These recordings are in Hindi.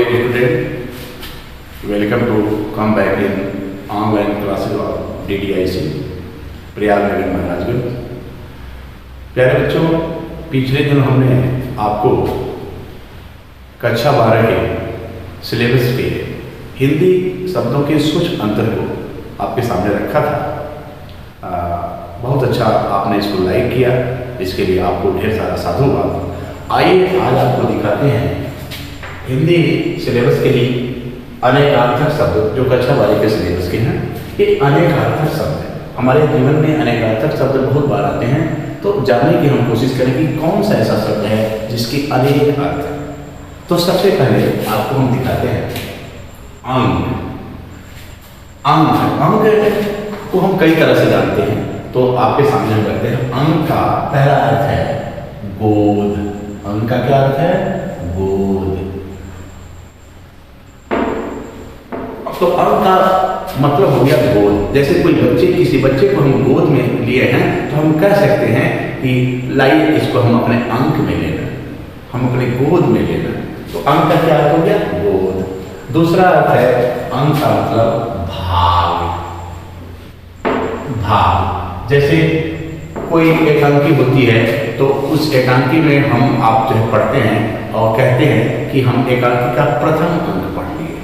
dear student, welcome to come back in online classes of DDIC प्रयागनगर Maharajganj. प्यारे बच्चों, पिछले दिन हमने आपको कक्षा 12 के सिलेबस के हिंदी शब्दों के कुछ अंतर को आपके सामने रखा था। बहुत अच्छा आपने इसको लाइक किया, इसके लिए आपको ढेर सारा साधुवाद। आइए आज आपको दिखाते हैं हिंदी सिलेबस के लिए अनेकार्थक शब्द जो कक्षा 12 के सिलेबस के हैं। ये अनेकार्थक शब्द है, हमारे जीवन में अनेकार्थक शब्द बहुत बार आते हैं, तो जानने की हम कोशिश करें कि कौन सा ऐसा शब्द है जिसके अनेक अर्थ है। तो सबसे पहले आपको हम दिखाते हैं अंग। अंग को हम कई तरह से जानते हैं, तो आपके सामने हम करते हैं। अंग का पहला अर्थ है गोद। अंग का क्या अर्थ है? गोद। तो अंग का मतलब हो गया गोद। जैसे कोई किसी बच्चे को हम गोद में लिए हैं, तो हम कह सकते हैं कि लाइए इसको हम अपने अंक में लेना, हम अपने गोद में लेना। तो अंग का क्या अर्थ हो गया? गोद। दूसरा अर्थ है अंग का मतलब भाग। भाग, जैसे कोई एकांकी होती है, तो उस एकांकी में हम आप जो पढ़ते हैं और कहते हैं कि हम एकांकी का प्रथम अंक पढ़ लिए,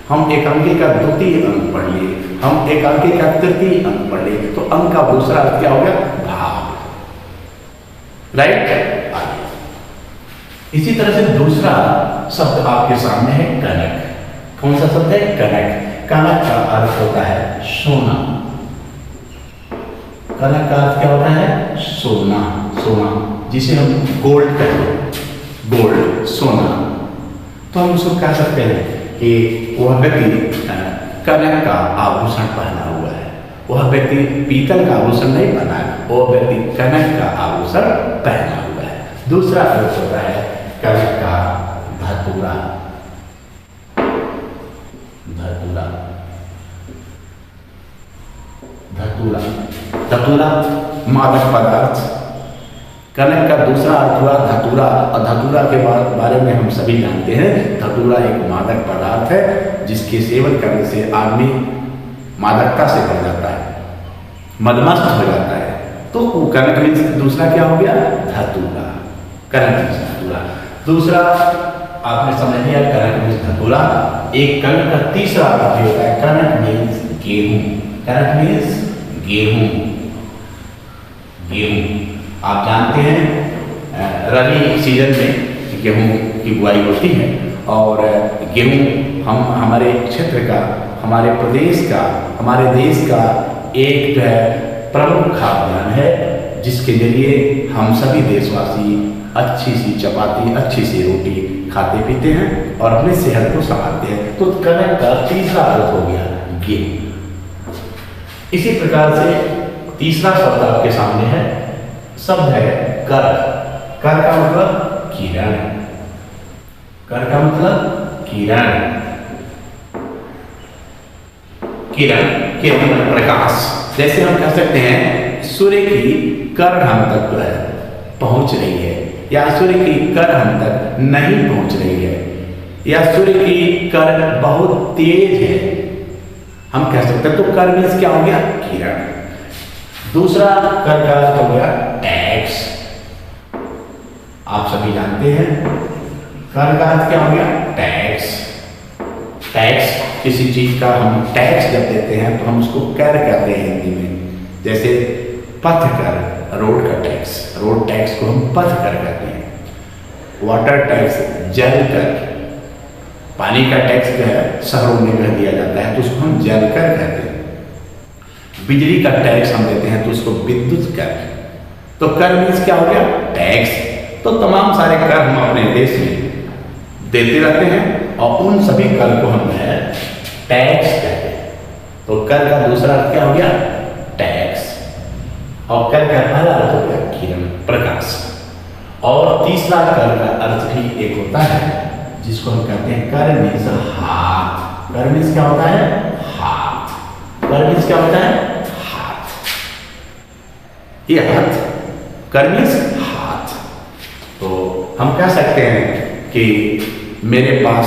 हम एकांकी का द्वितीय अंक पढ़ लिए, हम एकांकी का तृतीय अंक पढ़ लिए। तो अंक का दूसरा अर्थ क्या हो गया? भाग। राइट। इसी तरह से दूसरा शब्द आपके सामने है कनक। कौन सा शब्द है? कनक। कनक का अर्थ होता है सोना। कनक का अर्थ क्या होता है? सोना। सोना जिसे हम गोल्ड कहते हैं, गोल्ड, सोना। तो हम उसको कह सकते हैं कि वह व्यक्ति कनक का आभूषण पहना हुआ है, वह व्यक्ति पीतल का आभूषण नहीं पहना है, वह व्यक्ति कनक का आभूषण पहना हुआ है। दूसरा अर्थ होता है कनक का धतूरा। धतूरा, धतूरा, धतूरा मादक पदार्थ। कनक का दूसरा अर्थ हुआ धतूरा, और धतूरा के बारे में हम सभी जानते हैं। धतूरा एक मादक पदार्थ है जिसके सेवन करने से आदमी मादकता से भर जाता है, मदमस्त हो जाता है। तो कनक में दूसरा क्या हो गया? धतूरा। कनक में धतूरा। दूसरा आपने समझ लिया, कनक में धतूरा। एक कनक का तीसरा अर्थ होता है कनक मीन्स गेहूं। कनक मीन्स गेहूं। गेहूं आप जानते हैं रबी सीजन में गेहूं की बुआई होती है, और गेहूं हम हमारे क्षेत्र का, हमारे प्रदेश का, हमारे देश का एक जो है प्रमुख खाद्यान्न है, जिसके जरिए हम सभी देशवासी अच्छी सी चपाती, अच्छी सी रोटी खाते पीते हैं और अपनी सेहत को संभालते हैं। तो कनक का तीसरा अर्थ हो गया गेहूं। इसी प्रकार से तीसरा शब्द आपके सामने है, शब्द है कर। कर का मतलब किरण। कर का मतलब किरण। किरण, किरण प्रकाश। जैसे हम कह सकते हैं सूर्य की किरण हम तक पहुंच रही है, या सूर्य की किरण हम तक नहीं पहुंच रही है, या सूर्य की किरण बहुत तेज है, हम कह सकते हैं। तो कर मीन्स क्या हो गया? किरण। दूसरा कर का अर्थ हो गया टैक्स। आप सभी जानते हैं कर का अर्थ क्या हो गया? टैक्स। टैक्स, किसी चीज का हम टैक्स जब देते हैं तो हम उसको कर कहते हैं हिंदी में। जैसे पथ कर, रोड का टैक्स, रोड टैक्स को हम पथ कर कहते हैं। वाटर टैक्स, जल कर, पानी का टैक्स जो है शहरों में कह दिया जाता है, तो उसको हम जल कर कहते हैं। बिजली का टैक्स हम देते हैं तो उसको विद्युत कर। तो कर मीन्स क्या हो गया? टैक्स। तो तमाम सारे कर हम अपने देश में देते रहते हैं, और उन सभी कर को हम टैक्स कहते हैं। तो कर का दूसरा अर्थ क्या हो गया? टैक्स। और कर का पहला अर्थ हो गया किरण, प्रकाश। और तीसरा कर का अर्थ भी एक होता है जिसको हम कहते हैं कर मीन्स हाथ। कर मीन्स क्या होता है? हाथ। कर मीन्स क्या होता है? हाथ। ये हाथ, कर मीन्स हाथ। तो हम कह सकते हैं कि मेरे पास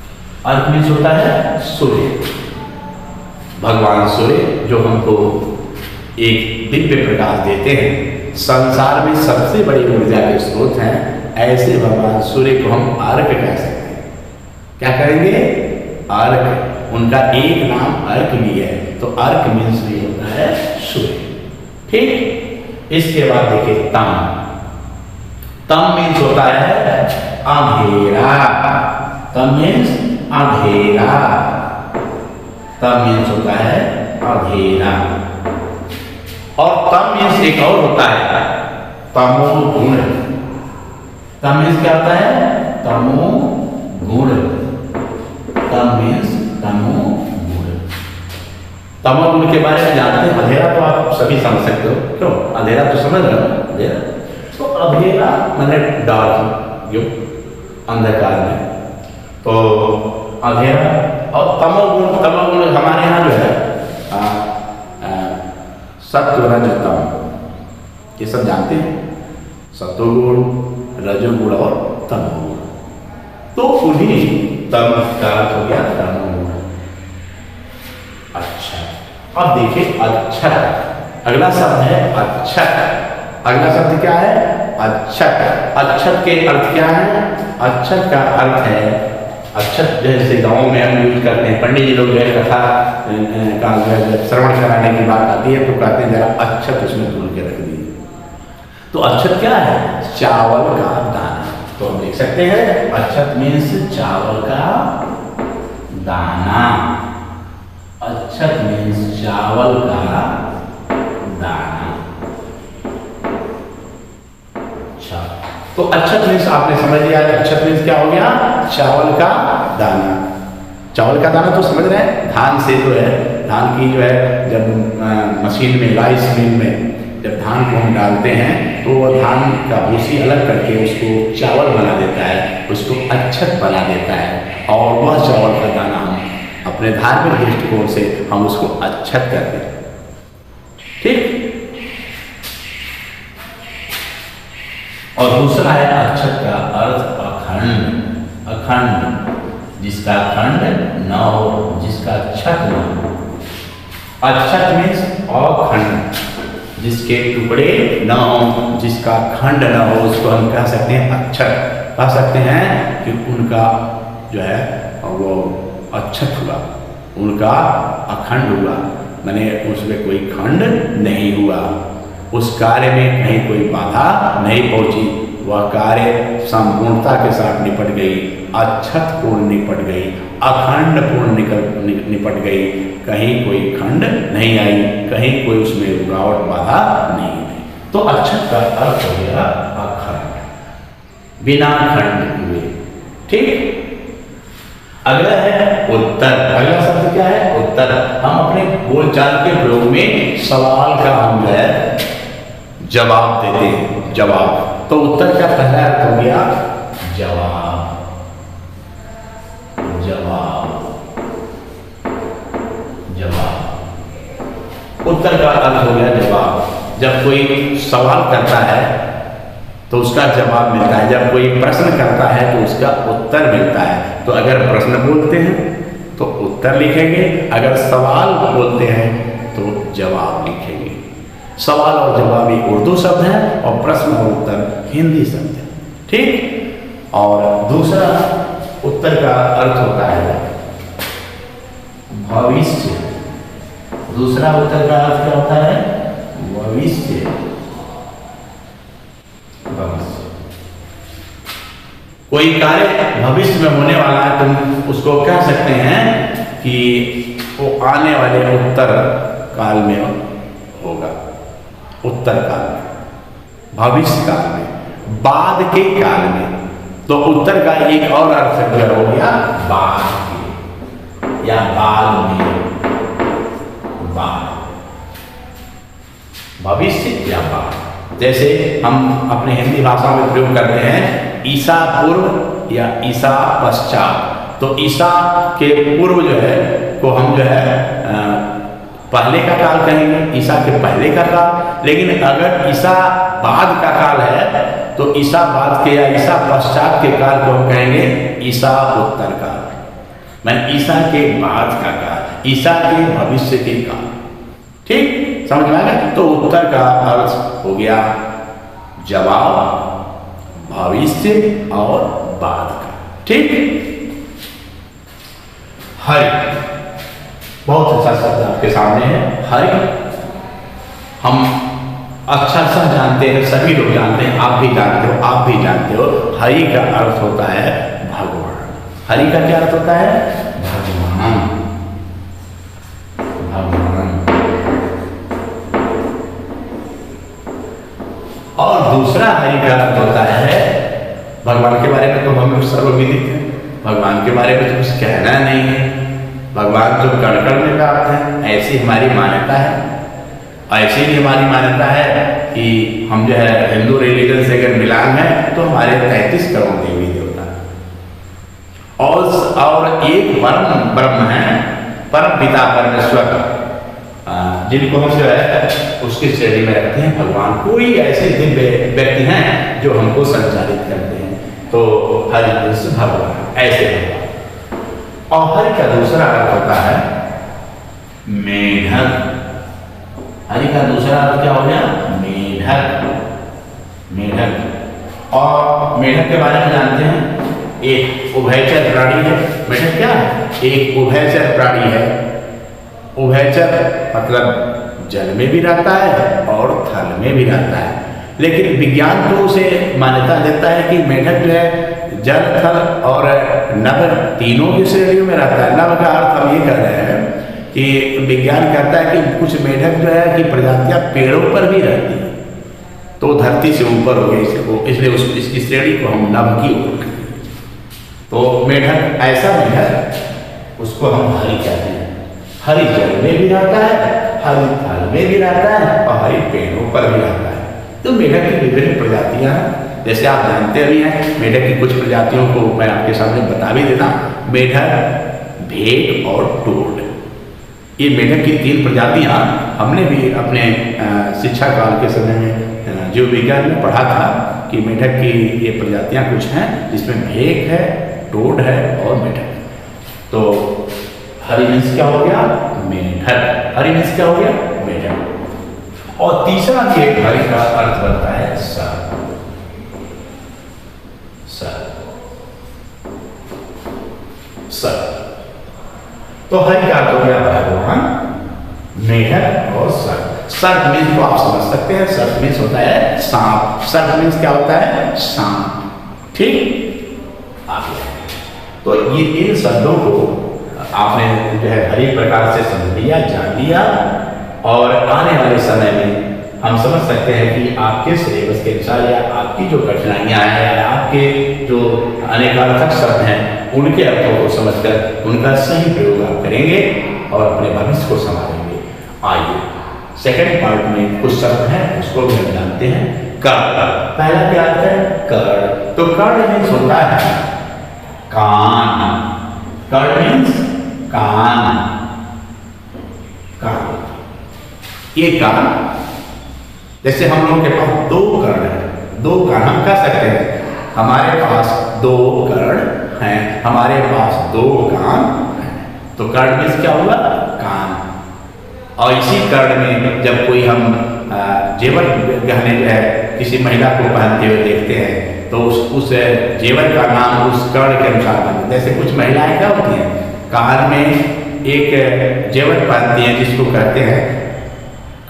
अर्क मीन्स होता है सूर्य, भगवान सूर्य जो हमको एक दिव्य प्रकाश देते हैं, संसार में सबसे बड़ी ऊर्जा के स्रोत हैं, ऐसे भगवान सूर्य को हम अर्क कह सकते हैं। क्या करेंगे? अर्क। उनका एक नाम अर्क भी है, तो अर्क मीन्स भी होता है सूर्य। ठीक। इसके बाद देखिए तम। तम मीन्स होता है अंधेरा। तम मीन्स अंधेरा। तम मीन्स होता है अंधेरा। और तम मीन्स एक और होता है तमोगुण। तम मीन्स क्या होता है? तमोगुण। तम मीन्स तमोगुण। तमोगुण के बारे में जानते हैं। अंधेरा तो आप सभी समझ सकते हो, क्यों? अंधेरा तो समझ रहे हो। अंधेरा तो अंधेरा मैंने डार्क, जो अंधकार में, तो अंधेरा। और तमोगुण, तमोगुण हमारे यहाँ जो है सत्व रज तम, ये सब जानते हैं। सत्वगुण, रजोगुण और तमोगुण। तो उन्हीं तम का अर्थ हो गया तमोगुण। अच्छा, अब देखिए अक्षत। अगला शब्द है अक्षत। अगला शब्द क्या है? अक्षत। अक्षत के अर्थ क्या है? अक्षत का अर्थ है, अक्षत जैसे गाँव में हम यूज करते हैं, पंडित जी लोग जो है कथा का जब श्रवण कराने की बात आती है तो कहते हैं जरा अक्षत उसमें तोड़ के रख दीजिए। तो अक्षत क्या है? चावल का दाना। तो हम देख सकते हैं अक्षत मीन्स चावल का दाना। अक्षत मीन्स चावल का दाना। अच्छा, तो अक्षत मीन्स आपने समझ लिया। अक्षत मीन्स क्या हो गया? चावल का दाना। चावल का दाना तो समझ रहे हैं, धान से जो है, धान की जो है जब मशीन में, राइस मिल में जब धान को हम डालते हैं तो वो धान का भूसी अलग करके उसको चावल बना देता है, उसको अक्षत बना देता है। और वह चावल का दाना हम अपने धार्मिक दृष्टिकोण से हम उसको अक्षत करते हैं। ठीक। और दूसरा है अक्षत का अर्थ अखंड। अखंड, जिसका खंड न हो, जिसका छत न हो। अक्षत मीन्स अखंड, जिसके टुकड़े न हो, जिसका खंड न हो, उसको हम कह सकते हैं अक्षत। कह सकते हैं कि उनका जो है वो अक्षत हुआ, उनका अखंड हुआ, माने उसमें कोई खंड नहीं हुआ, उस कार्य में कहीं कोई बाधा नहीं पहुंची, वह कार्य संपूर्णता के साथ निपट गई, अक्षत पूर्ण निपट गई, अखंड पूर्ण निपट गई, कहीं कोई खंड नहीं आई, कहीं कोई उसमें रुकावट बाधा नहीं आई। तो अक्षत का अर्थ हो गया अखंड, बिना खंड हुए। ठीक। अगला है उत्तर। अगला शब्द क्या है? उत्तर। हम अपने बोलचाल के प्रयोग में सवाल का हम जो है जवाब देते हैं, जवाब। तो उत्तर का पहला अर्थ हो गया जवाब। जवाब, जवाब। उत्तर का अर्थ हो गया जवाब। जब कोई सवाल करता है तो उसका जवाब मिलता है, जब कोई प्रश्न करता है तो उसका उत्तर मिलता है। तो अगर प्रश्न बोलते हैं तो उत्तर लिखेंगे, अगर सवाल बोलते हैं तो जवाब लिखेंगे। सवाल और जवाब ये उर्दू शब्द है और प्रश्न और उत्तर हिंदी शब्द है। ठीक। और दूसरा उत्तर का अर्थ होता है भविष्य। दूसरा उत्तर का अर्थ क्या होता है? भविष्य। कोई कार्य भविष्य में होने वाला है, तुम उसको कह सकते हैं कि वो आने वाले उत्तर काल में होगा। उत्तर काल में, भविष्य काल में, बाद के काल में। तो उत्तर का एक और अर्थ हो गया बाद के, या बाद में, बाद, भविष्य या बाद। जैसे हम अपने हिंदी भाषा में प्रयोग करते हैं ईसा पूर्व या ईसा पश्चात। तो ईसा के पूर्व जो है को हम जो है पहले का काल कहेंगे, ईसा के पहले का काल। लेकिन अगर ईसा बाद का काल है तो ईसा बाद के या ईसा पश्चात के काल को हम कहेंगे ईसा उत्तर काल। मैंने ईसा के बाद का काल, ईसा के भविष्य के काल। ठीक, समझ में आया? तो उत्तर का अर्थ हो गया जवाब, भविष्य और बाद का। ठीक, हरि, बहुत अच्छा शब्द आपके सामने है हरि। हम अच्छा सा जानते हैं, सभी लोग जानते हैं, आप भी जानते हो, आप भी जानते हो, हरि का अर्थ होता है भगवान। हरि का क्या अर्थ होता है? भगवान, भगवान। और दूसरा हरि का अर्थ होता है, भगवान के बारे में तो हम सर्वविदित हैं, भगवान के बारे में तो कुछ कहना नहीं है, भगवान तो कण कण में व्याप्त है, ऐसी हमारी मान्यता है। ऐसी भी हमारी मान्यता है कि हम जो है हिंदू रिलीजन से अगर बिलोंग है तो हमारे 33 करोड़ देवी देवता और एक परम ब्रह्म है, परम पिता परमेश्वर, जिनको हम जो है उसकी श्रेणी में रखते हैं भगवान। कोई ऐसे दिव्य व्यक्ति हैं जो हमको संचालित करते हैं, तो हरि भगवान, ऐसे भगवान। और हरि का दूसरा अर्थ होता है मेढक। हरि का दूसरा अर्थ क्या हो गया? मेढक, मेढक। और मेढक के बारे में जानते हैं, एक उभयचर प्राणी है। मेढक क्या है? एक उभयचर प्राणी है। उभयचर मतलब जल में भी रहता है और थल में भी रहता है, लेकिन विज्ञान तो उसे मान्यता देता है कि मेढक जो है जल, थल और नभ तीनों की श्रेणियों में रहता है। नभ का अर्थ हम ये कर रहे हैं कि विज्ञान कहता है कि कुछ मेढक जो है कि प्रजातियां पेड़ों पर भी रहती है, तो धरती से ऊपर हो गई, इसलिए इसकी श्रेणी को हम नभ की ओर। तो मेढक, ऐसा मेढक उसको हम हरि कहते हैं। हरि जल में भी रहता है, हरि थल में भी रहता है और हरि पेड़ों पर भी रहता है। तो मेढक की विभिन्न प्रजातियां हैं, जैसे आप जानते भी हैं। मेढक की कुछ प्रजातियों को मैं आपके सामने बता भी देता। मेढक, भेड़ और टोड, ये मेढक की 3 प्रजातियां हमने भी अपने शिक्षा काल के समय में जीव विज्ञान में पढ़ा था कि मेढक की ये प्रजातियां कुछ हैं, जिसमें भेक है, टोड है और मेढक। तो हरि मीन्स क्या हो गया? मेढक। हरि मीन्स क्या हो गया? मेढक। और तीसरा भी एक हरि का अर्थ बनता है सर्प। सर्प, तो हरि का अर्थ हो गया भगवान, मेढक और सर्प। सर्प मीन्स तो आप समझ सकते हैं, सर्प मीन्स होता है सांप। सर्प मीन्स क्या होता है? सांप। ठीक, आगे तो ये इन शब्दों को आपने जो है हरि प्रकार से समझ लिया, जान लिया, और आने वाले समय में हम समझ सकते हैं कि आपके सिलेबस के अनुसार या आपकी जो कठिनाइयाँ हैं या आपके जो अनेकार्थक शब्द हैं उनके अर्थों को समझकर उनका सही प्रयोग आप करेंगे और अपने भविष्य को संभालेंगे। आइए सेकंड पार्ट में कुछ शब्द हैं, उसको भी हम जानते हैं। कर्ण, पहला क्या आता है? कर्ण। तो कर्ण मीन्स होता है कान। कर्ण मीन्स कान, कान। ये कान, जैसे हम लोगों के पास 2 कर्ण हैं, 2 कान हम कह सकते हैं, हमारे पास 2 कर्ण हैं, हमारे पास 2 कान हैं। तो कर्ण मीन्स क्या होगा? कान। और इसी कर्ण में जब कोई हम जेवर गहने जो है किसी महिला को पहनते हुए देखते हैं तो उस जेवर का नाम उस कर्ण के अनुसार बनता है। जैसे कुछ महिलाएं क्या होती हैं, कान में एक जेवर पहनती हैं जिसको कहते हैं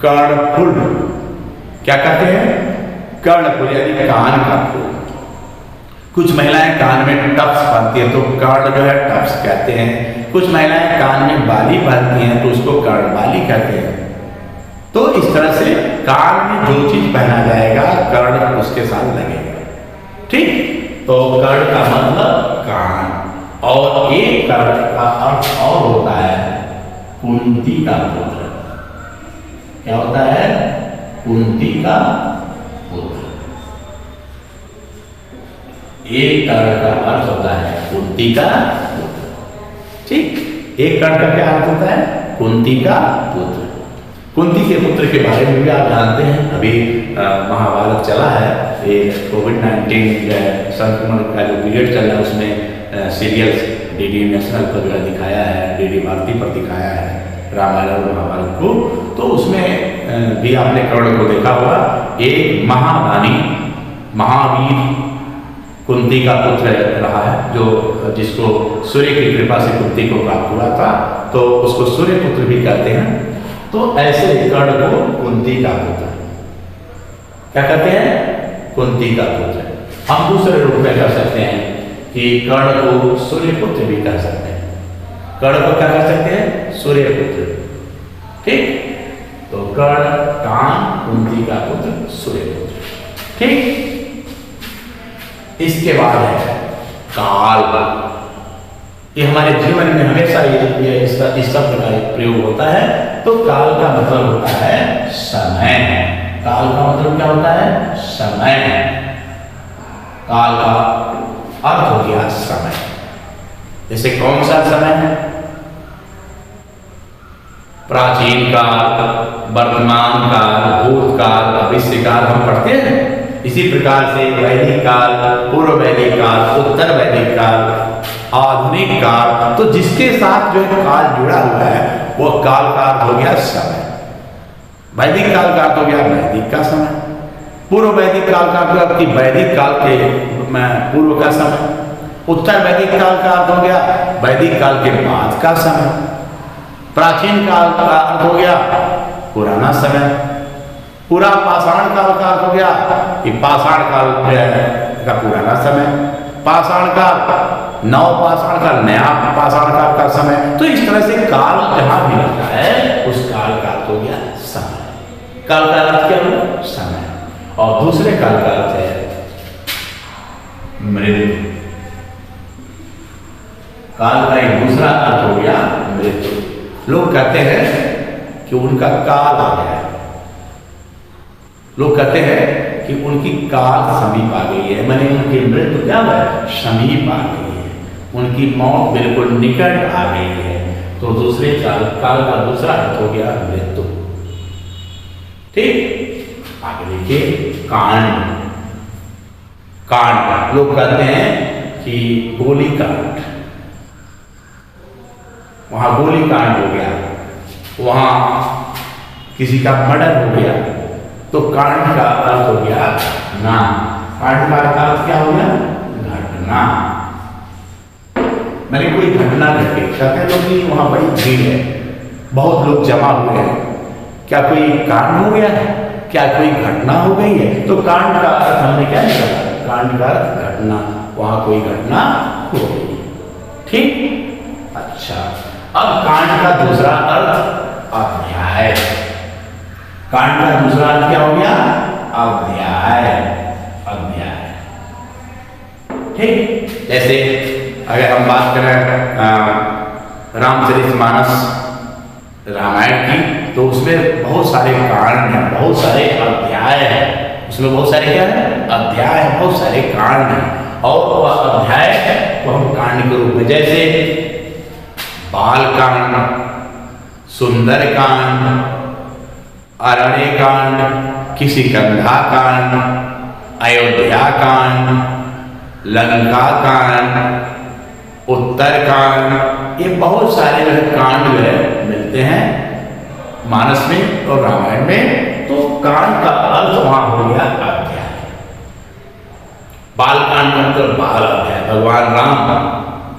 कर्णफुल। क्या कहते हैं? कर्णफुल, यानी कान का फूल। कुछ महिलाएं कान में टप्स पहनती हैं तो कर्ण जो है टप्स कहते हैं। कुछ महिलाएं कान में बाली पहनती हैं तो उसको कर्णबाली कहते हैं। तो इस तरह से कान में जो चीज पहना जाएगा कर्ण उसके साथ लगेगा। ठीक, तो कर्ण का मतलब कान। और एक कर्ण का अर्थ और होता है कुंती का पुत्र। क्या होता है? कुंती का पुत्र। एक कर्ण का अर्थ होता है कुंती का पुत्र। ठीक, एक कर्ण का क्या अर्थ होता है? कुंती का पुत्र। कुंती के पुत्र के बारे में भी आप जानते हैं, अभी महाभारत चला है, ये कोविड-19 संक्रमण का जो पीरियड चल रहा है उसमें सीरियल्स डीडी नेशनल पर जो है दिखाया है, डीडी भारती पर दिखाया है रामायण और महाभारत को, तो उसमें भी आपने कर्ण को देखा होगा। एक महारानी महावीर कुंती का पुत्र रहा है, जो जिसको सूर्य की कृपा से कुंती को प्राप्त हुआ था, तो उसको सूर्य पुत्र भी कहते हैं। तो ऐसे कर्ण को कुंती का पुत्र क्या कहते हैं? कुंती का पुत्र। हम दूसरे रूप में कर सकते हैं कि कर्ण को सूर्य पुत्र भी कह सकते हैं। कर्ण को क्या कर सकते हैं? सूर्य पुत्र। ठीक, तो कर्ण कान, कुंती का पुत्र, सूर्य पुत्र। ठीक, इसके बाद है काल। ये हमारे जीवन में हमेशा ये इस शब्द का प्रयोग होता है। तो काल का मतलब होता है समय। काल का मतलब क्या होता है? समय। काल का अर्थ हो गया समय। जैसे कौन सा समय है? प्राचीन काल, वर्तमान काल, भूतकाल, भविष्य काल हम पढ़ते हैं। इसी प्रकार से वैदिक काल, पूर्व वैदिक काल, उत्तर वैदिक काल, आधुनिक काल। तो जिसके साथ जो है काल जुड़ा हुआ है वो काल का अर्थ हो गया समय। वैदिक काल का अर्थ हो गया वैदिक का समय। पूर्व वैदिक काल का अर्थ कि वैदिक काल के पूर्व का समय। उत्तर वैदिक काल का अर्थ हो गया वैदिक काल के बाद का समय। प्राचीन काल का अर्थ हो गया पुराना समय। पूरा पाषाण काल का अर्थ हो गया कि पाषाण काल का पुराना समय। पाषाण काल, नव पाषाण काल, नया पाषाण काल का समय। तो इस तरह से काल जहां भी लगता है उस काल का अर्थ हो गया समय। काल का अर्थ क्या हुआ? समय। और दूसरे काल का अर्थ है मृत्यु। काल का एक दूसरा अर्थ हो गया मृत्यु। लोग कहते हैं कि उनका काल आ गया। लोग कहते हैं कि उनकी काल समीप आ गई है, माने उनकी मृत्यु क्या है? समीप आ गई है, उनकी मौत बिल्कुल निकट आ गई है। तो दूसरे काल का दूसरा अर्थ हो गया मृत्यु। ठीक, आगे देखिए कांड। कांड लोग कहते हैं कि गोली कांड, वहां गोली कांड हो गया, वहां किसी का मर्डर हो गया। तो कांड का अर्थ हो गया घटना। कांड का अर्थ क्या हो गया? घटना। मैंने कोई घटना घटी, कहते लोग कि वहां बड़ी भीड़ है, बहुत लोग जमा हुए हैं, क्या कोई कांड हो गया है? क्या कोई घटना हो गई है? तो कांड का अर्थ हमने क्या निकाला? कांड का अर्थ घटना, वहां कोई घटना हो गई। ठीक, अच्छा। अब कांड का दूसरा अर्थ अध्याय। कांड का दूसरा अर्थ क्या हो गया? अध्याय। अध्याय। ठीक, जैसे अगर हम बात करें रामचरितमानस रामायण की, तो उसमें बहुत सारे कांड हैं, बहुत सारे अध्याय हैं। उसमें बहुत सारे क्या है? अध्याय है, बहुत सारे कांड हैं। और वह अध्याय को हम कांड के रूप में, जैसे बाल कांड, सुंदर कांड, अरण्य कांड, किष्किंधा कांड, अयोध्या कांड, लंका कांड, उत्तर कांड, ये बहुत सारे जो कांड जो है मिलते हैं मानस में और रामायण में। तो कांड का अर्थ वहां हो गया अध्याय। बाल कांड मतलब बाल अध्याय। भगवान राम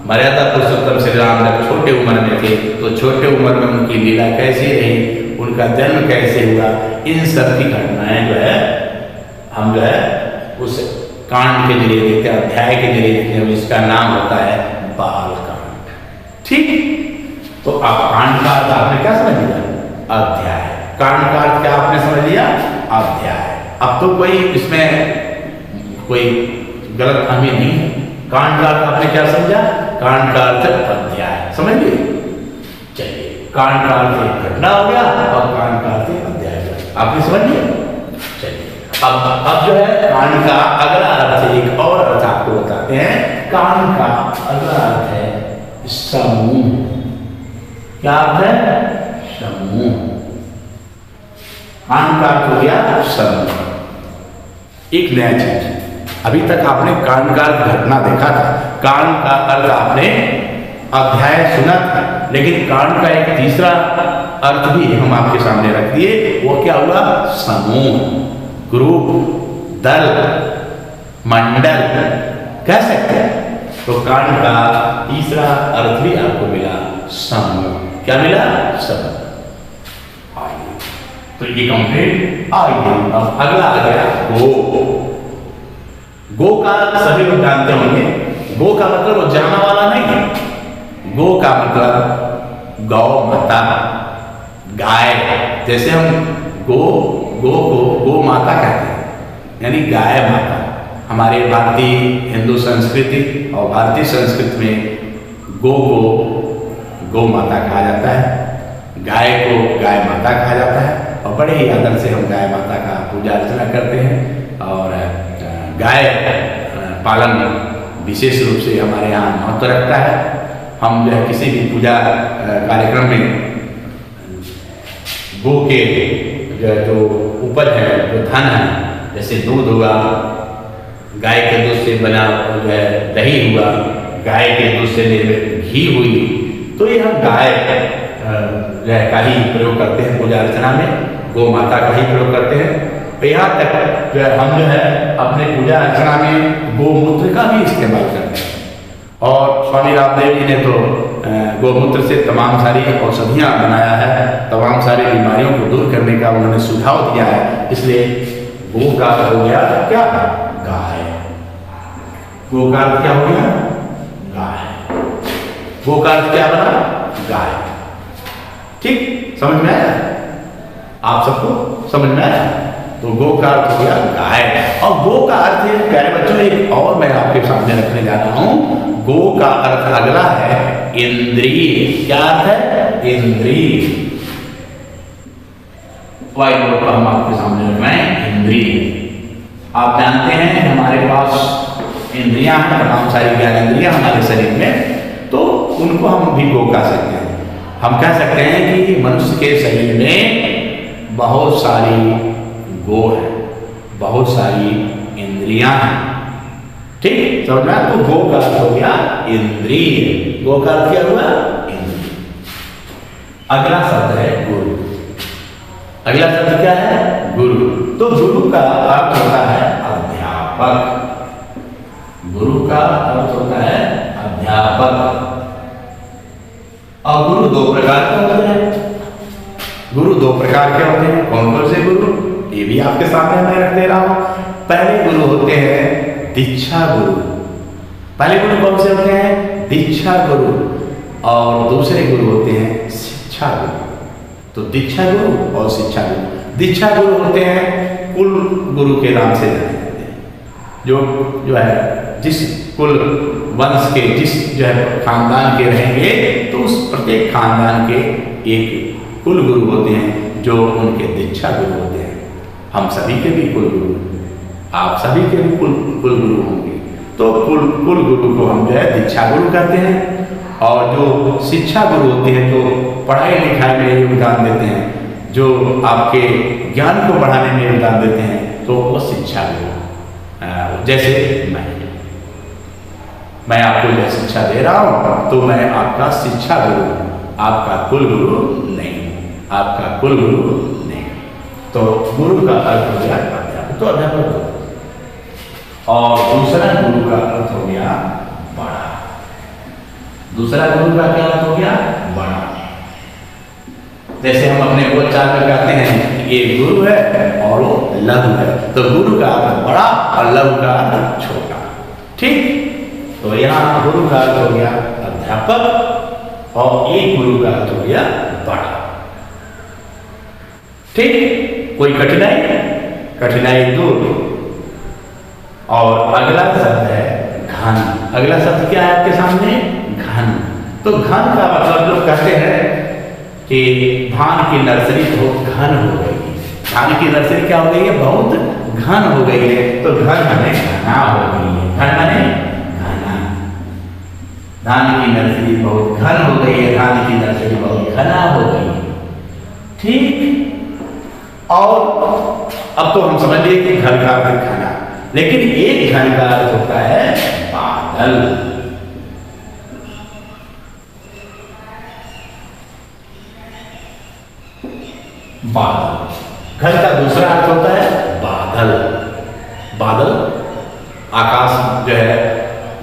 मर्यादा पुरुषोत्तम श्री राम जब छोटे उम्र में थे, तो छोटे उम्र में उनकी लीला कैसी रही, उनका जन्म कैसे हुआ, इन सब की घटनाएं जो है हम जो है उस कांड के जरिए देखते हैं, अध्याय के जरिए देखते हैं। इसका नाम होता है बाल कांड। ठीक, तो अब कांड का अर्थ आपने क्या समझ लिया? अध्याय। कांड का अर्थ क्या आपने समझ लिया? अध्याय। अब तो कोई इसमें कोई गलत फहमी नहीं है। कांड का अर्थ आपने क्या समझा? कांड का अर्थ अध्याय, समझ लिए? चलिए, कांड का अर्थ एक घटना हो गया और कांड का अर्थ अध्याय, आपने समझ लिया? चलिए, अब जो है कांड का अगला अर्थ, एक और अर्थ आपको बताते हैं। कांड का अगला अर्थ है समूह। क्या अर्थ है? समूह। कांड का अर्थ हो गया समूह, एक नया चीज। अभी तक आपने कांड का अर्थ घटना देखा था, कांड का अर्थ आपने अध्याय सुना था, लेकिन कांड का एक तीसरा अर्थ भी हम आपके सामने रख दिए। वो क्या हुआ? समूह, ग्रुप, दल, मंडल कह सकते हैं। तो कांड का तीसरा अर्थ भी आपको मिला, समूह। क्या मिला? समूह। आइए, तो ये कंप्लीट। आइए अब अगला आ गया गो। गो का सभी लोग जानते होंगे। गो का मतलब वो जाना वाला नहीं है। गो का मतलब गौ माता, गाय। जैसे हम गो को गो माता कहते हैं, यानी गाय माता। हमारे भारतीय हिंदू संस्कृति और भारतीय संस्कृति में गो को गौ माता कहा जाता है, गाय को गाय माता कहा जाता है। और बड़े ही आदर से हम गाय माता का पूजा अर्चना करते हैं। और गाय पालन विशेष रूप से हमारे यहाँ महत्व रखता है। हम जो है किसी भी पूजा कार्यक्रम में गो के जो उपज है, जो धन है, जैसे दूध हुआ, गाय के दूध से बना जो है दही हुआ, गाय के दूध से निर्मित घी हुई, तो ये हम गाय का ही प्रयोग करते हैं पूजा अर्चना में, गौ माता का ही प्रयोग करते हैं। तो यहाँ तक जो है हम जो है अपने पूजा अर्चना में गोमूत्र का भी इस्तेमाल करते हैं। और स्वामी रामदेव जी ने तो गौमूत्र से तमाम सारी औषधियाँ बनाया है, तमाम सारी बीमारियों को दूर करने का उन्होंने सुझाव दिया है। इसलिए गो का हो गया क्या? गाय। गो का क्या हो गया? गाय। गो का क्या बना? गाय। ठीक, समझ में आया? आप सबको समझ में आया? तो गो का अर्थ हो गया गाय। और गो का अर्थ है प्यारे बच्चों, एक और मैं आपके सामने रखने जा रहा हूं। गो का अर्थ अगला है इंद्रिय। क्या अर्थ है? इंद्रिय। वाई को हम आपके सामने रख रहे हैं, इंद्रिय। आप जानते हैं हमारे पास इंद्रियां हैं, तमाम सारी ज्ञानेंद्रियां हमारे शरीर में, तो उनको हम भी गो कह सकते हैं। हम कह सकते हैं कि मनुष्य के शरीर में बहुत सारी गो है, बहुत सारी इंद्रियां हैं। ठीक, समझ में? तो गो का अर्थ हो गया इंद्रिय। गो का अर्थ क्या हुआ? इंद्रिय। अगला शब्द है गुरु। अगला शब्द क्या है? गुरु। तो गुरु का अर्थ होता है अध्यापक। गुरु का अर्थ होता है अध्यापक। और गुरु दो प्रकार के होते हैं। गुरु दो प्रकार के होते हैं। कौन कौन से गुरु? ये भी आपके सामने मैं रख दे रहा हूं। पहले गुरु होते हैं दीक्षा गुरु। पहले गुरु कौन से होते हैं? दीक्षा गुरु। और दूसरे गुरु होते हैं शिक्षा गुरु। तो दीक्षा गुरु और शिक्षा गुरु। दीक्षा गुरु होते हैं कुल गुरु के नाम से जाने जाते हैं, जो है जिस कुल वंश के, जिस जो है खानदान के रहेंगे, तो उस प्रत्येक खानदान के एक कुल गुरु होते हैं जो उनके दीक्षा गुरु होते हैं। हम सभी के भी कुल गुरु, आप सभी के भी कुल गुरु होंगे। तो कुल गुरु को हम जो है दीक्षा गुरु कहते हैं। और जो शिक्षा गुरु होते हैं, जो पढ़ाई लिखाई में योगदान देते हैं, जो आपके ज्ञान को बढ़ाने में योगदान देते हैं, तो वो शिक्षा गुरु। जैसे मैं आपको जो शिक्षा दे रहा हूँ, तो मैं आपका शिक्षा गुरु हूँ, आपका कुल गुरु नहीं, आपका कुल गुरु नहीं। तो गुरु का अर्थ हो गया अध्यापक। तो अध्यापक। और दूसरा गुरु का अर्थ हो गया बड़ा। दूसरा गुरु का क्या अर्थ हो गया? बड़ा। जैसे हम अपने बोलचाल में कहते हैं ये गुरु है और वो लघु है। तो गुरु का अर्थ बड़ा और लघु का अर्थ छोटा। ठीक, तो यहाँ गुरु का अर्थ हो गया अध्यापक और एक गुरु का अर्थ हो गया बड़ा। ठीक, कोई कठिनाई दूर। और अगला शब्द है घन। अगला शब्द क्या है आपके सामने? घन। तो घन का मतलब लोग कहते हैं कि धान की नर्सरी बहुत घन हो गई है। धान की नर्सरी क्या हो गई है? बहुत घन हो गई है। तो घन माने घना हो गई है। घन माने घना। धान की नर्सरी बहुत घन हो गई है। धान की नर्सरी बहुत घना हो गई है। ठीक, और अब तो हम समझ लिए कि घर का अर्थ घना, लेकिन एक घन का अर्थ होता है बादल। बादल। घन का दूसरा अर्थ होता है बादल। बादल, आकाश जो है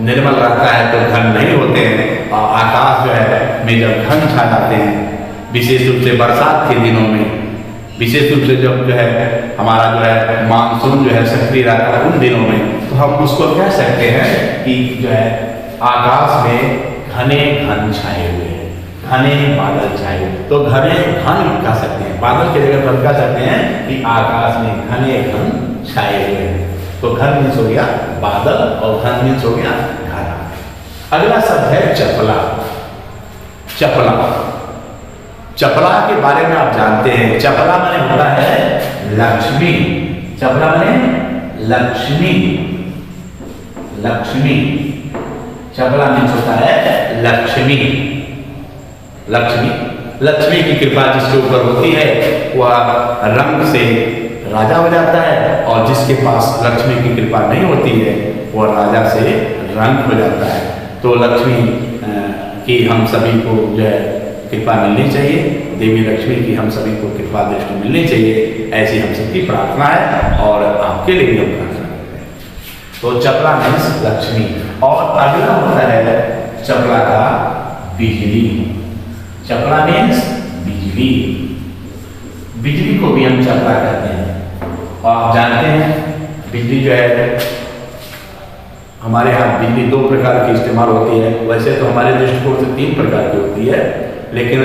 निर्मल रहता है तो घन नहीं होते हैं, और आकाश जो है में जब घन छा जाते हैं, विशेष रूप से बरसात के दिनों में, विशेष रूप से जब जो है हमारा जो है मानसून जो है सक्रिय रहता है उन दिनों में, तो हम उसको कह सकते हैं कि जो है आकाश में घने घन छाए हुए हैं, घने बादल छाए हुए। तो घने घन कह सकते हैं, बादल की जगह पर कह सकते हैं कि आकाश में घने घन छाए हुए हैं। तो घन मीन्स हो गया बादल और घन मीन्स हो गया घना। अगला शब्द है चपला। चपला, चपला के बारे में आप जानते हैं, चपला माने होता है लक्ष्मी। चपला माने लक्ष्मी, लक्ष्मी। चपला मीन्स होता है लक्ष्मी। लक्ष्मी, लक्ष्मी की कृपा जिसके ऊपर होती है वह रंग से राजा हो जाता है, और जिसके पास लक्ष्मी की कृपा नहीं होती है वह राजा से रंग हो जाता है। तो लक्ष्मी की हम सभी को जो है कृपा मिलनी चाहिए, देवी लक्ष्मी की हम सभी को कृपा दृष्टि मिलनी चाहिए, ऐसी हम सबकी प्रार्थना है और आपके लिए भी हम प्रार्थना करते हैं। तो चपला मीन्स लक्ष्मी। और अगला होता है चपला का बिजली। चपला मीन्स बिजली। बिजली को भी हम चपला कहते हैं। और आप जानते हैं बिजली जो है हमारे यहाँ बिजली दो प्रकार की इस्तेमाल होती है। वैसे तो हमारे दृष्टिकोण से 3 प्रकार की होती है, लेकिन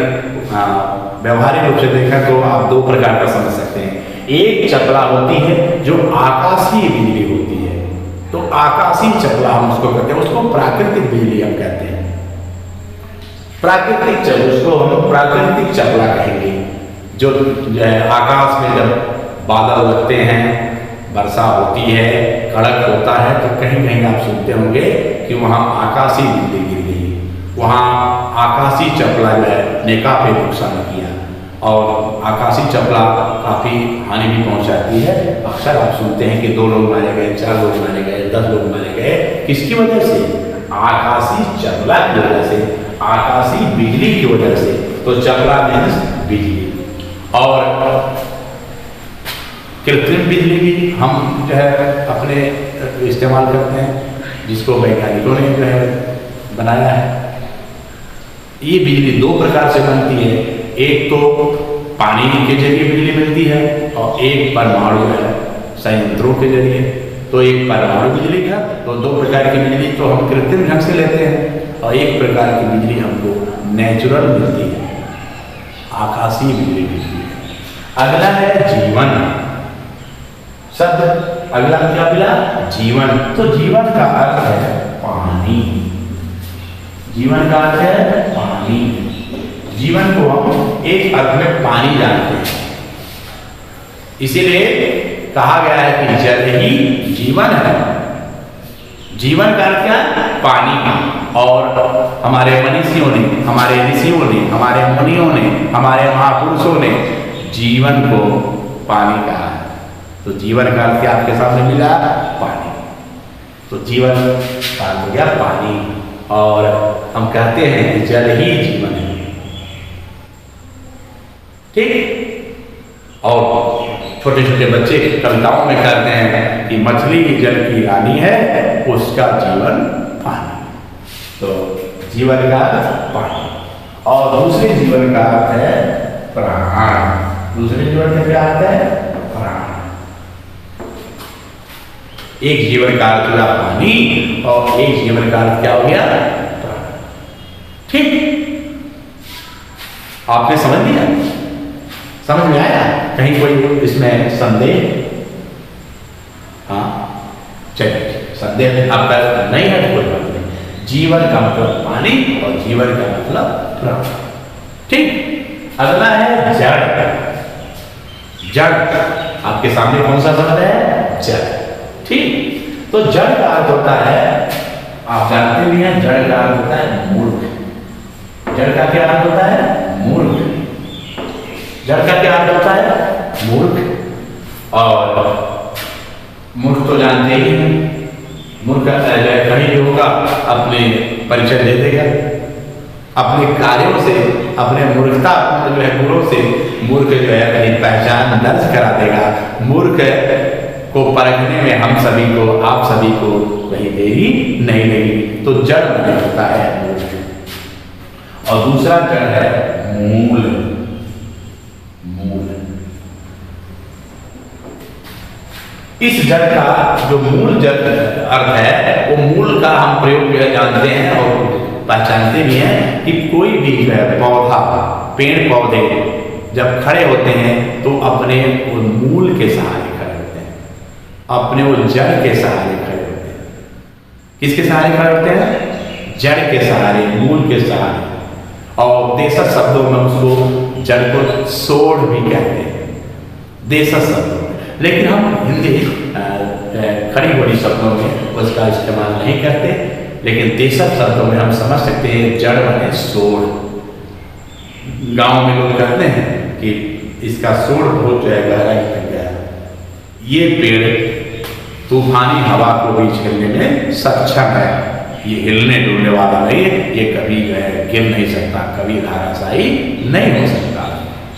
व्यवहारिक रूप से देखें तो आप 2 प्रकार का समझ सकते हैं। एक चपला होती है जो आकाशीय बिजली होती है, तो आकाशीय चपला हम उसको कहते हैं, उसको प्राकृतिक बिजली हम कहते हैं। प्राकृतिक चपला, उसको हम प्राकृतिक चपला कहेंगे। जो है आकाश में जब बादल लगते हैं, वर्षा होती है, कड़क होता है, तो कहीं कहीं आप सुनते होंगे कि वहाँ आकाशीय बिजली गिर गई, वहाँ आकाशीय चपला जो है ने काफी नुकसान किया, और आकाशीय चपला काफी हानि भी पहुंचाती है। अक्सर आप सुनते हैं कि 2 लोग मारे गए, 4 लोग मारे गए, 10 लोग मारे गए। किसकी वजह से? आकाशीय चपला की वजह से, आकाशीय बिजली की वजह से। तो चपला मीन्स बिजली। और कृत्रिम बिजली भी हम जो है अपने इस्तेमाल करते हैं, जिसको वैज्ञानिकों ने जो है बनाया है। ये बिजली 2 प्रकार से बनती है, एक तो पानी के जरिए बिजली मिलती है, और एक परमाणु है संयंत्रों के जरिए। तो एक परमाणु बिजली का, तो 2 प्रकार की बिजली तो हम कृत्रिम ढंग से लेते हैं, और एक प्रकार की बिजली हमको नेचुरल मिलती है, आकाशीय बिजली मिलती है। अगला है जीवन शब्द। अगला क्या मिला? जीवन। तो जीवन का अर्थ है पानी। जीवन का अर्थ है पानी। जीवन को हम एक अर्थ में पानी जानते हैं, इसीलिए कहा गया है कि जल ही जीवन है। जीवन का अर्थ क्या? पानी। और हमारे मनीषियों ने, हमारे ऋषियों ने, हमारे मुनियों ने, हमारे महापुरुषों ने जीवन को पानी कहा है। तो जीवन का अर्थ क्या आपके सामने मिला? पानी। तो जीवन का अर्थ हो गया पानी, और हम कहते हैं कि जल ही जीवन है। ठीक। और छोटे छोटे बच्चे कविताओं में कहते हैं कि मछली जल की रानी है, उसका जीवन पानी। तो जीवन का अर्थ पानी। और दूसरे जीवन का अर्थ है प्राण। दूसरे जीवन का क्या अर्थ है? प्राण। एक जीवन का अर्थ हुआ पानी, और एक जीवन का अर्थ क्या हो गया? प्राण। ठीक। आपने समझ लिया? समझ में आया? कहीं कोई इसमें संदेह? हाँ, चलिए, संदेह आपका नहीं है तो कोई बात नहीं। जीवन का मतलब पानी, और जीवन का मतलब प्राण। ठीक। अगला है जड़। जड़ आपके सामने कौन सा शब्द है? जड़। ठीक। तो जड़ का अर्थ होता है, आप जानते भी हैं, जड़ का अर्थ होता है मूर्ख। जड़ का क्या अर्थ होता है? मूर्ख। जड़ का क्या अर्थ होता है? मूर्ख। और मूर्ख तो जानते ही हैं, मूर्ख कहीं भी होगा अपने परिचय दे देगा। अपने कार्यों से, अपने मूर्खतापूर्ण जो है गुणों से मूर्ख जो है अपनी पहचान दर्ज करा देगा। मूर्ख को परखने में हम सभी को, आप सभी को कहीं देरी नहीं लगी। तो जड़ माने होता है मूर्ख, और दूसरा जड़ है मूल। मूल, इस जड़ का जो मूल जड़ अर्थ है, वो मूल का हम प्रयोग जो है जानते हैं और पहचानते भी हैं कि कोई भी जो है पौधा, पेड़ पौधे जब खड़े होते हैं तो अपने वो मूल के सहारे खड़े होते हैं, अपने वो जड़ के सहारे खड़े होते हैं। किसके सहारे खड़े होते हैं? जड़ के सहारे, मूल के सहारे। और देशज शब्दों में उसको जड़ को सोड़ भी कहते हैं, देशज शब्दों में। लेकिन हम हिंदी खड़ी बड़ी शब्दों में उसका इस्तेमाल नहीं करते, लेकिन देशज शब्दों में हम समझ सकते हैं जड़ माने सोड़। गांव में लोग कहते हैं कि इसका सोड़ बहुत जो है गहराई तक गया। ये पेड़ तूफानी हवा को भी झेलने में सक्षम है, ये हिलने डुलने वाला नहीं है, ये कभी जो है गिर नहीं सकता, कभी धाराशायी नहीं हो सकता।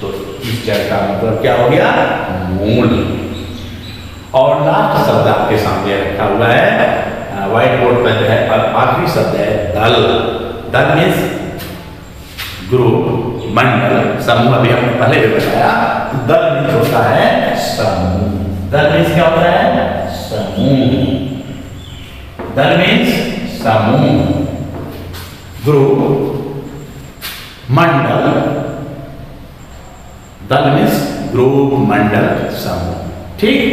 तो इस जड़ का मतलब क्या हो गया? मूल। और लास्ट शब्द आपके सामने रखा हुआ है व्हाइट बोर्ड पर जो है, आखिरी शब्द है दल। दल मीन्स ग्रुप, मंडल, समूह। अभी हमने पहले भी बताया दल मीन्स होता है समूह। दल मीन्स क्या होता है? समूह। दल मीन्स समूह, ग्रुप, मंडल। दल मीन्स ग्रुप, मंडल, समूह। ठीक,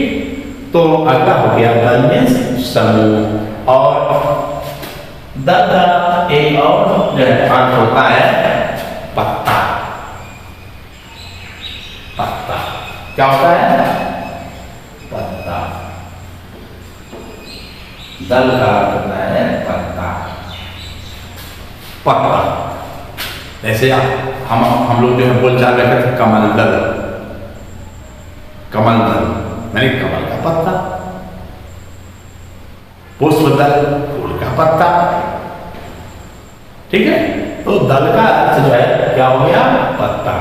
तो अगला हो गया दल मीन्स समूह। और दल का एक और जो है अर्थ होता है पत्ता। पत्ता क्या होता है? पत्ता। दल का अर्थ होता है पत्ता। पत्ता जैसे हम लोग जो है बोलचाल में कहते हैं कमल दल। कमल दल मैंने कमल का पत्ता। पुष्प दल, फूल का पत्ता। ठीक है, तो दल का अर्थ जो है क्या हो गया? पत्ता।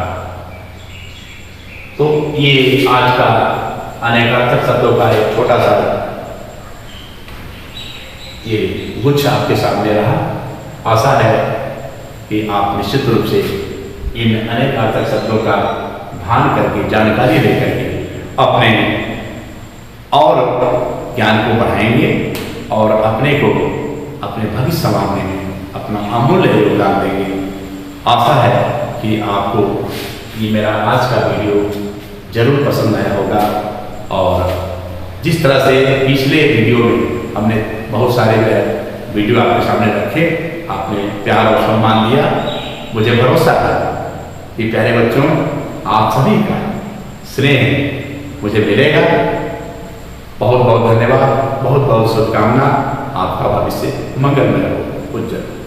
तो ये आज का अनेकार्थक शब्दों का एक छोटा सा ये गुच्छ आपके सामने रहा। आशा है कि आप निश्चित रूप से इन अनेकार्थक शब्दों का भान करके, जानकारी लेकर के अपने और ज्ञान को बढ़ाएंगे और अपने को, अपने भविष्य संवारने में अपना अमूल्य योगदान देंगे। आशा है कि आपको ये मेरा आज का वीडियो जरूर पसंद आया होगा। और जिस तरह से पिछले वीडियो में हमने बहुत सारे वीडियो आपके सामने रखे, आपने प्यार और सम्मान दिया, मुझे भरोसा था कि प्यारे बच्चों आप सभी का स्नेह मुझे मिलेगा। बहुत बहुत धन्यवाद, बहुत बहुत शुभकामना। आपका भविष्य मंगलमय हो। उज्जवल।